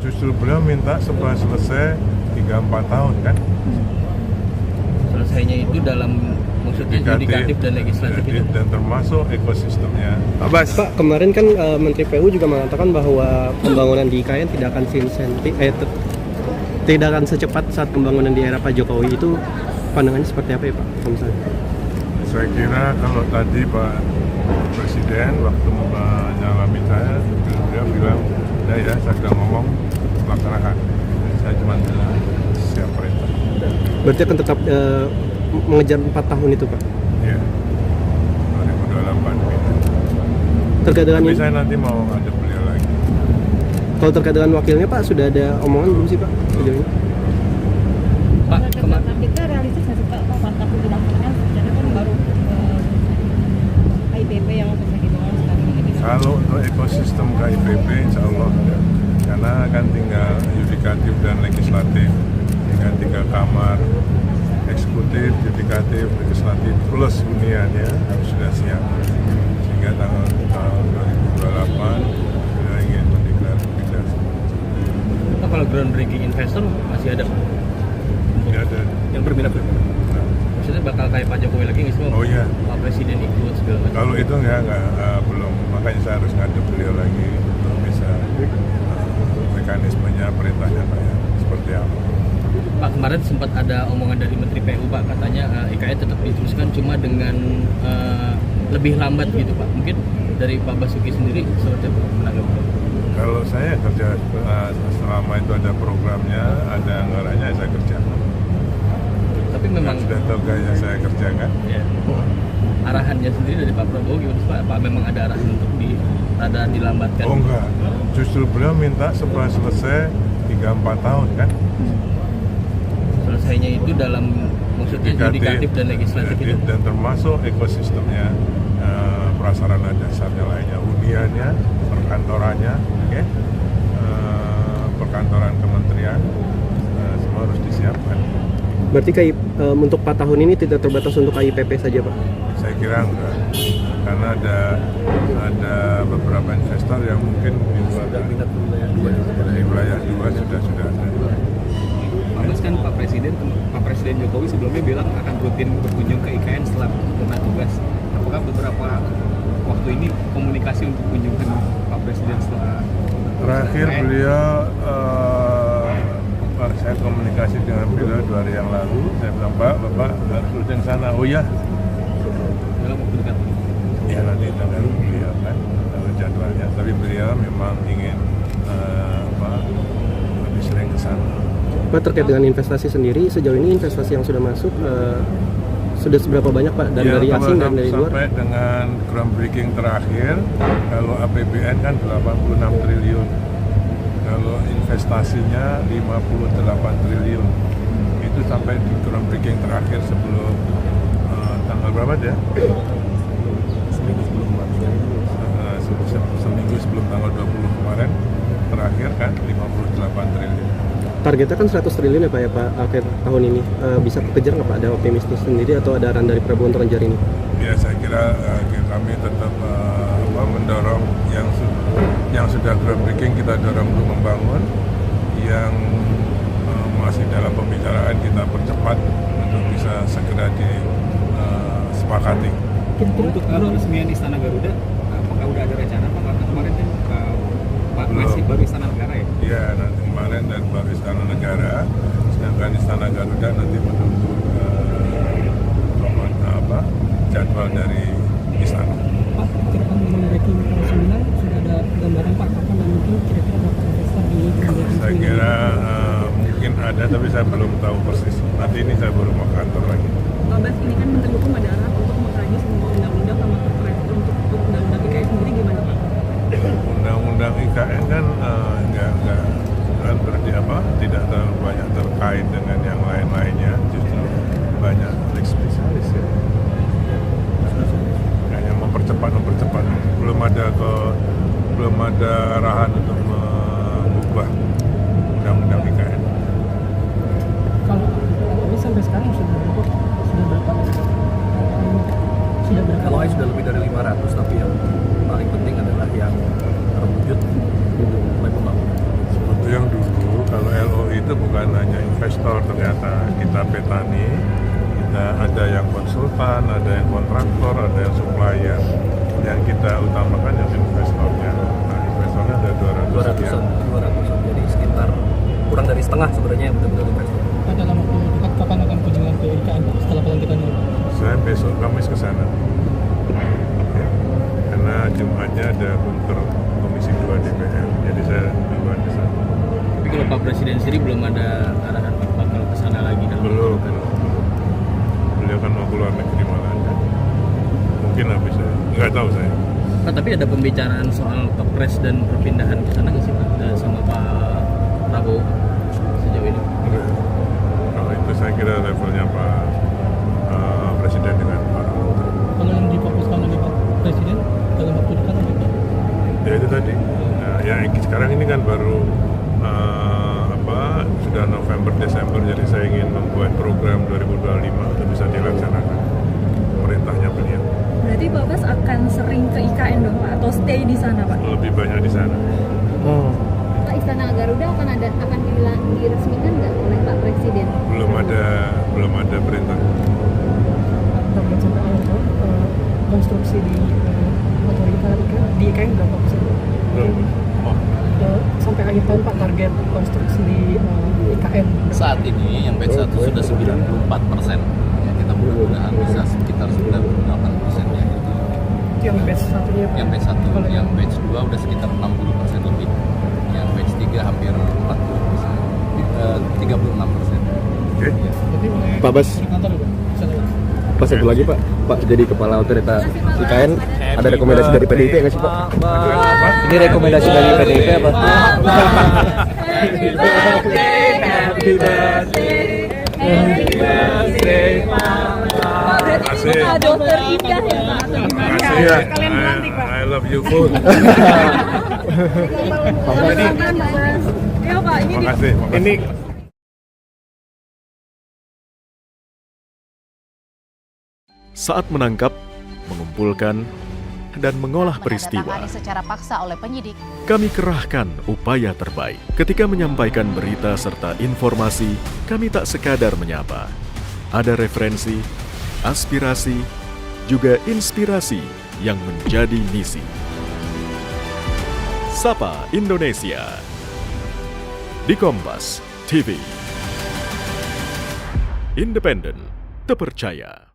Justru beliau minta setelah selesai 3-4 tahun kan. Selesainya itu dalam maksudnya yudikatif dan legislatif itu. Dan termasuk ekosistemnya. Pak, kemarin kan Menteri PU juga mengatakan bahwa pembangunan di IKN tidak akan tidak akan secepat saat pembangunan di era Pak Jokowi. Itu pandangannya seperti apa ya Pak? Saya kira kalau tadi Pak Presiden waktu menyalami saya, beliau bilang, ya saya sudah ngomong laksanakan. Saya cuma bilang siap perintah. Berarti akan tetap mengejar 4 tahun itu Pak? Iya, 2028 gitu. Terkait dengan Tapi saya nanti mau ngajak beliau lagi. Kalau terkait dengan wakilnya Pak, sudah ada omongan belum sih Pak sejauh ini? Pak, kemarin kita realistis nggak sih Pak, 4 tahun dilaksanakan, jadi kan baru KIPP yang selesai dibangun sekarang ini. Kalau untuk ekosistem KIPP insya Allah ada. Karena kan tinggal yudikatif dan legislatif, tinggal 3 kamar, eksekutif, yudikatif, legislatif plus huniannya harus sudah siap. Sehingga tahun 2028 kita ingin mendeklarasikan. Pak, kalau groundbreaking investor masih ada Pak? Ya, ada. Yang berbeda. Maksudnya bakal kayak Pak Jokowi lagi nggak sih? Oh iya. Pak Presiden ikut segala macam. Kalau itu nggak belum, makanya saya harus ngadep beliau lagi untuk bisa mekanismenya, perintahnya kayak seperti apa. Pak, kemarin sempat ada omongan dari Menteri PU Pak, katanya IKN tetap diteruskan cuma dengan lebih lambat gitu Pak. Mungkin dari Pak Basuki sendiri seperti apa menanggapi? Kalau saya kerja selama itu ada programnya, ada anggarannya, saya kerjakan. Tapi memang Sudah tahu gaya saya kerjakan. ya, arahannya sendiri dari Pak Prabowo gimana sih Pak? Apa memang ada arahan untuk rada dilambatkan? Oh enggak, justru beliau minta setelah selesai 3-4 tahun kan. Selesainya itu dalam maksudnya yudikatif dan legislatif itu. Dan termasuk ekosistemnya, prasarana dasarnya lainnya, huniannya, perkantorannya, perkantoran kementerian, semua harus disiapkan. Berarti untuk 4 tahun ini tidak terbatas untuk KIPP saja Pak? Saya kira enggak, karena ada beberapa investor yang mungkin di wilayah 2 sudah ada. Mas kan Pak Presiden Jokowi sebelumnya bilang akan rutin berkunjung ke IKN setelah pernah tugas. Apakah beberapa waktu ini komunikasi untuk kunjungan Pak Presiden setelah Terakhir IKN? beliau saya komunikasi dengan beliau 2 hari yang lalu. Saya bilang Bapak harus rutin sana. Oh ya, dalam waktu dekat. ya nanti tanggal beliau kan jadwalnya. Tapi beliau memang ingin lebih sering ke sana. Pak, terkait dengan investasi sendiri, sejauh ini investasi yang sudah masuk sudah seberapa banyak Pak? Dan dari asing dan dari luar? Sampai dengan groundbreaking terakhir, kalau APBN kan 86 triliun. Kalau investasinya 58 triliun. Itu sampai di groundbreaking terakhir sebelum tanggal berapa ya? Seminggu sebelum tanggal 20 kemarin terakhir kan 58 triliun. Targetnya kan 100 triliun ya Pak ya Pak akhir tahun ini. Bisa kekejar nggak Pak? Ada optimistis sendiri atau ada arahan dari Prabowo untuk ngejar ini? Ya saya kira kami tetap mendorong yang sudah groundbreaking kita dorong untuk membangun, yang masih dalam pembicaraan kita percepat untuk bisa segera disepakati. Untuk peresmian Istana Garuda, apakah udah ada rencana Pak? Karena kemarin kan Pak masih baru Istana Negara ya? Iya, nanti kemarin dan baru Istana Negara, sedangkan Istana Garuda nanti menunggu jadwal dari Istana. Pak, kira-kira groundbreaking tahun 9 sudah ada gambaran Pak kapan dan mungkin kira-kira berapa investor di groundbreaking? Saya kira mungkin ada, tapi saya belum tahu persis. Nanti ini saya baru mau kantor lagi. Pak Bas, ini kan Menteri Hukum ada arahan untuk mengkaji semua undang-undang sama terkait untuk undang-undang IKN sendiri gimana Pak? Undang-undang IKN kan nggak berarti tidak terlalu banyak terkait dengan yang lain-lainnya, justru banyak lex spesialis ya. Hanya mempercepat, belum ada arahan untuk mengubah undang-undang IKN. Kalau ini sampai sekarang sudah berapa? LOI sudah lebih dari 500, tapi yang paling penting adalah yang terwujud untuk mulai pembangunan. yang dulu kalau LOI itu bukan hanya investor, ternyata kita petani, kita ada yang konsultan, ada yang kontraktor, ada yang supplier. Yang kita utamakan yang investornya. Nah, investornya ada 200 sekian. 200-an, jadi sekitar kurang dari setengah sebenarnya yang betul-betul investor. Pak, dalam waktu dekat kapan akan kunjungan ke IKN Pak, setelah pelantikan ini? Saya besok Kamis ke sana. Ya. Karena Jumatnya ada kunker Komisi 2 DPR, jadi saya duluan ke sana. Tapi kalau Pak Presiden sendiri belum ada arahan Pak bakal ke sana lagi kan? Belum. Beliau kan mau keluar negeri malah. Mungkin habis saya. Nggak tahu saya. Pak, tapi ada pembicaraan soal Kepres dan perpindahan ke sana nggak sih Pak? Sama Pak Prabowo sejauh ini? Enggak. Kalau itu saya kira levelnya Pak Presiden dengan Pak Menteri. Kalau yang difokuskan oleh Pak Presiden dalam waktu dekat apa Pak? Ya itu tadi. Nah, yang sekarang ini kan baru sudah November Desember, jadi saya ingin membuat program 2025 untuk bisa dilaksanakan. Pemerintahnya beliau. Berarti Pak Bas akan sering ke IKN dong Pak, atau stay di sana Pak? Lebih banyak di sana. Pak, Istana Garuda akan diresmikan nggak oleh Pak Presiden? Belum ada perintah. Tambahan sampai awal Pak, konstruksi di otorita di IKN berapa persen? Belum. Sampai akhir tahun Pak, target konstruksi di IKN. Saat ini yang batch 1 sudah 94%. Ya, kita mudah-mudahan bisa sekitar 98% ya. Itu yang batch satunya Pak. Yang batch 1, yang batch 2 udah sekitar 60% lebih. Yang batch 3 hampir 40%. 36%. Oke. Jadi mulai Pak Bas. di kantor ya Pak? Bisa lewat. Pak, satu lagi Pak, Pak jadi kepala otorita IKN, ada rekomendasi dari PDIP nggak sih Pak? Ini rekomendasi dari PDIP apa? Kasih. Dokter Indah ya Pak? Kasih ya. I love you full. Ya Pak, ini Makasih. Ini saat menangkap, mengumpulkan, dan mengolah peristiwa, Menandatangani secara paksa oleh penyidik. kami kerahkan upaya terbaik. Ketika menyampaikan berita serta informasi, kami tak sekadar menyapa. Ada referensi, aspirasi, juga inspirasi yang menjadi misi. Sapa Indonesia di Kompas TV. Independen, terpercaya.